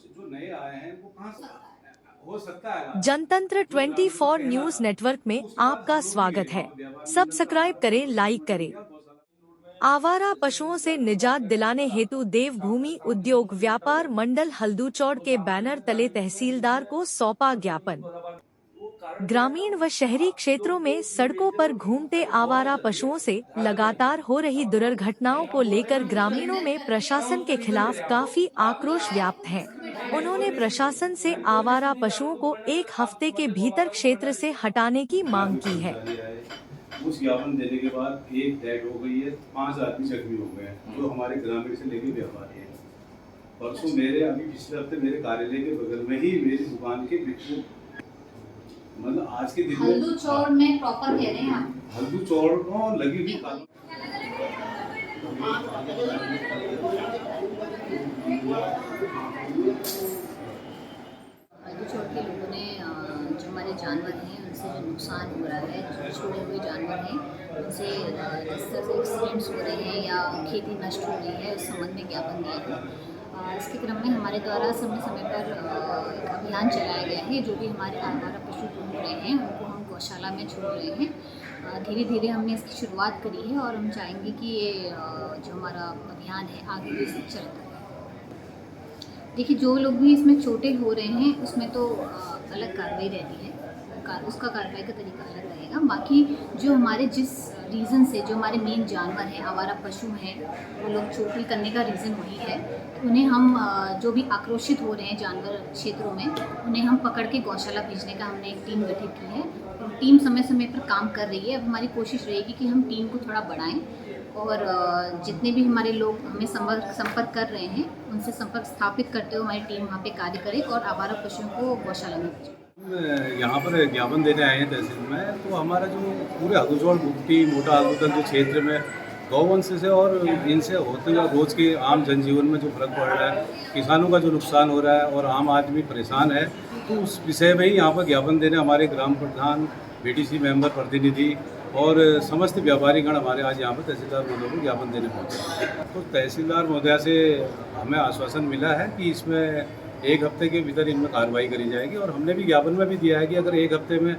जो नए आए हैं वो कहाँ से हो सकता है। जनतंत्र 24 न्यूज नेटवर्क में आपका स्वागत है। सब्सक्राइब करें, लाइक करें। आवारा पशुओं से निजात दिलाने हेतु देवभूमि उद्योग व्यापार मंडल हल्दूचौड़ के बैनर तले तहसीलदार को सौंपा ज्ञापन। ग्रामीण व शहरी क्षेत्रों में सड़कों पर घूमते आवारा पशुओं से लगातार हो रही दुर्घटनाओं को लेकर ग्रामीणों में प्रशासन के खिलाफ काफी आक्रोश व्याप्त है। उन्होंने प्रशासन से आवारा पशुओं को 1 हफ्ते के भीतर क्षेत्र से हटाने की मांग की है। उस ज्ञापन देने के बाद एक डेथ हो गई है, 5 आदमी जख्मी हो गए हैं, जो हमारे ग्रामीण से लेके व्यापारी है। परसों मेरे अभी पिछले हफ्ते मेरे कार्यालय के बगल में ही मेरी दुकान के बिल्कुल मतलब आज के दिन में हल्दूचौड़ में प्रॉपर कह रहे हैं आप? हल्दूचौड़ को लगी हुई कानून हल्दूचौड़ के लोगों ने जो हमारे जानवर हैं उनसे जो नुकसान हो रहा है, जो छोड़े हुए जानवर हैं उनसे जिस तरह से एक्सीडेंट्स हो रहे हैं या खेती नष्ट हो रही है, उस संबंध में ज्ञापन दिया है। इसके क्रम में हमारे द्वारा समय समय पर एक अभियान चलाया गया है। जो भी हमारे आवारा पशु घूम रहे हैं उनको हम गौशाला में छोड़ रहे हैं। धीरे धीरे हमने इसकी शुरुआत करी है और हम चाहेंगे कि ये जो हमारा अभियान है आगे भी चलता रहे। देखिए, जो लोग भी इसमें छोटे हो रहे हैं उसमें तो अलग कार्रवाई रहती है, उसका कार्रवाई का तरीका अलग रहेगा। बाकी जो हमारे जिस रीज़न से जो हमारे मेन जानवर हैं, आवारा पशु हैं, वो लोग चोटी करने का रीज़न वही है। उन्हें हम जो भी आक्रोशित हो रहे हैं जानवर क्षेत्रों में, उन्हें हम पकड़ के गौशाला भेजने का हमने एक टीम गठित की है और टीम समय समय पर काम कर रही है। अब हमारी कोशिश रहेगी कि हम टीम को थोड़ा बढ़ाएं और जितने भी हमारे लोग हमें संपर्क कर रहे हैं उनसे संपर्क स्थापित करते हुए हमारी टीम वहाँ पे कार्य करे और आवारा पशुओं को गौशाला में भेजे। यहाँ पर ज्ञापन देने आए हैं तहसील में, तो हमारा जो पूरे हल्दूचौड़ बुगटी मोटा हल्दूचौड़ जो क्षेत्र में गौवंश से और इनसे होते हुए रोज़ के आम जनजीवन में जो फर्क पड़ रहा है, किसानों का जो नुकसान हो रहा है और आम आदमी परेशान है, तो उस विषय में ही यहाँ पर ज्ञापन देने हमारे ग्राम प्रधान, बीडीसी मेंबर, प्रतिनिधि और समस्त व्यापारीगण हमारे आज यहाँ पर तहसीलदार महोदय को ज्ञापन देने पहुँचे। तो तहसीलदार महोदय से हमें आश्वासन मिला है कि इसमें 1 हफ्ते के भीतर इनमें कार्रवाई करी जाएगी और हमने भी ज्ञापन में भी दिया है कि अगर 1 हफ्ते में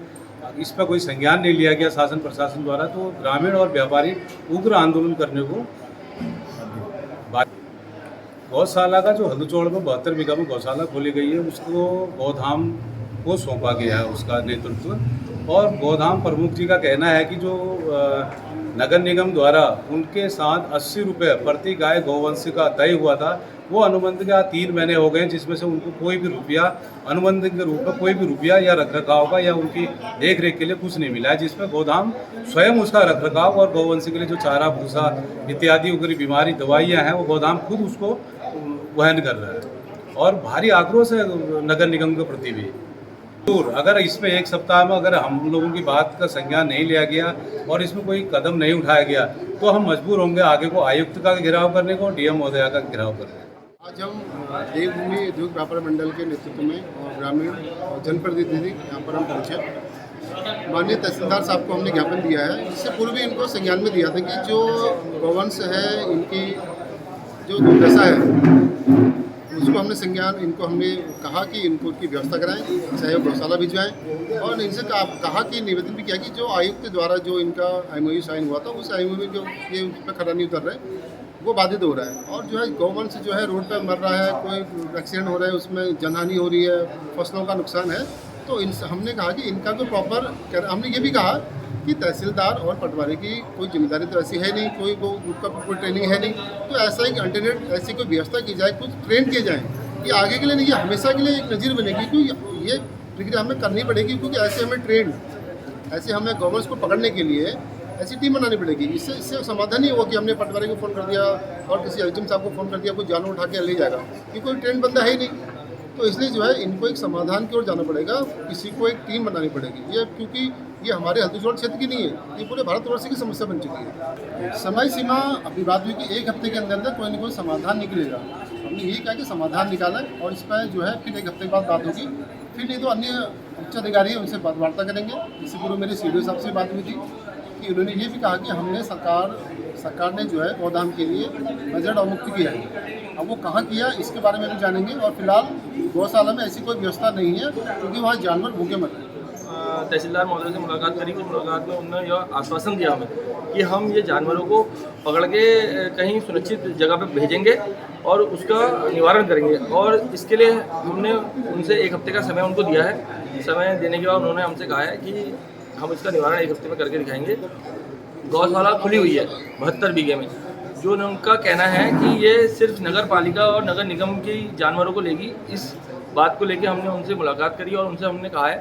इस पर कोई संज्ञान नहीं लिया गया शासन प्रशासन द्वारा तो ग्रामीण और व्यापारी उग्र आंदोलन करने को। गौशाला का जो हल्दूचौड़ में 72 बीघा में गौशाला खोली गई है उसको गौधाम को सौंपा गया है, उसका नेतृत्व। और गौधाम प्रमुख जी का कहना है कि जो नगर निगम द्वारा उनके साथ 80 रुपये प्रति गाय गौवंश का तय हुआ था, वो अनुबंध का 3 महीने हो गए, जिसमें से उनको कोई भी रुपया अनुबंध के रूप में कोई भी रुपया या रखरखाव का या उनकी देख रेख के लिए कुछ नहीं मिला है, जिसमें गोदाम स्वयं उसका रखरखाव और गौवंश के लिए जो चारा भूसा इत्यादि उग्र बीमारी दवाइयाँ हैं वो गोदाम खुद उसको वहन कर रहा है। और भारी आक्रोश है नगर निगम के प्रति भी। अगर इसमें 1 सप्ताह में अगर हम लोगों की बात का संज्ञान नहीं लिया गया और इसमें कोई कदम नहीं उठाया गया तो हम मजबूर होंगे आगे को आयुक्त का घेराव करने को, डीएम महोदया का घेराव करने को। आज हम देवभूमि उद्योग व्यापार मंडल के नेतृत्व में और ग्रामीण और जनप्रतिनिधि यहाँ पर हम पहुँचे। माननीय तहसीलदार साहब को हमने ज्ञापन दिया है। इससे पूर्व भी इनको संज्ञान में दिया था कि जो गौवंश है, इनकी जो दुर्दशा है उसको हमने संज्ञान, इनको हमने कहा कि इनको की व्यवस्था कराएं, चाहे वो गौशाला भिजवाएं। और इनसे कहा कि निवेदन भी किया कि जो आयुक्त द्वारा जो इनका MOU साइन हुआ था उस MOU जो ये उस पर खरा नहीं उतर रहे वो बाधित हो रहा है। और जो है गौवंश जो है रोड पर मर रहा है, कोई एक्सीडेंट हो रहा है, उसमें जनहानि हो रही है, फसलों का नुकसान है। तो इनसे हमने कहा कि इनका जो प्रॉपर, हमने ये भी कहा कि तहसीलदार और पटवारी की कोई जिम्मेदारी तो ऐसी है नहीं, कोई वो उनका कोई ट्रेनिंग है नहीं, तो ऐसा ही अल्टरनेट ऐसी कोई व्यवस्था की जाए, कुछ ट्रेन किए जाएँ कि आगे के लिए नहीं, ये हमेशा के लिए एक नज़ीर बनेगी। क्योंकि ये प्रक्रिया हमें करनी पड़ेगी, क्योंकि ऐसे हमें ट्रेन, ऐसे हमें गवर्नमेंट्स को पकड़ने के लिए ऐसी टीम बनानी पड़ेगी। इससे समाधान नहीं होगा कि हमने पटवारी को फ़ोन कर दिया और किसी एसडीएम साहब को फ़ोन कर दिया, कोई जानवर उठा के ले जाएगा, ये कोई ट्रेन बंदा है ही नहीं। तो इसलिए जो है इनको एक समाधान की ओर जाना पड़ेगा, किसी को एक टीम बनानी पड़ेगी। ये क्योंकि ये हमारे हल्दूचौड़ क्षेत्र की नहीं है, ये पूरे भारतवर्ष की समस्या बन चुकी है। समय सीमा अभी बात हुई कि 1 हफ्ते के अंदर अंदर कोई ना कोई समाधान निकलेगा। हमने यही कहा कि समाधान निकालें और इस पर जो है फिर 1 हफ्ते के बाद बात होगी। फिर नहीं तो अन्य उच्च अधिकारी है उनसे वार्ता करेंगे। इससे पूर्व मेरी CDO साहब से बात हुई थी कि उन्होंने ये भी कहा कि हमने सरकार सरकार ने जो है गौधाम के लिए बजट अवमुक्त किया है। अब वो कहाँ किया इसके बारे में भी जानेंगे। और फिलहाल गौशाला में ऐसी कोई व्यवस्था नहीं है क्योंकि वहाँ जानवर भूखे मर रहे हैं। तहसीलदार महोदय से मुलाकात करी। उस मुलाकात में उन्होंने यह आश्वासन दिया हमें कि हम ये जानवरों को पकड़ के कहीं सुरक्षित जगह पर भेजेंगे और उसका निवारण करेंगे। और इसके लिए हमने उनसे 1 हफ्ते का समय उनको दिया है। समय देने के बाद उन्होंने हमसे कहा है कि हम इसका निवारण 1 हफ्ते में करके दिखाएंगे। गौशाला खुली हुई है 72 बीघे में। जो उनका कहना है कि ये सिर्फ नगर पालिका और नगर निगम की जानवरों को लेगी। इस बात को लेकर हमने उनसे मुलाकात करी और उनसे हमने कहा है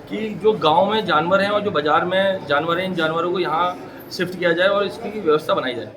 कि जो गांव में जानवर हैं और जो बाज़ार में जानवर हैं, इन जानवरों को यहाँ शिफ्ट किया जाए और इसकी व्यवस्था बनाई जाए।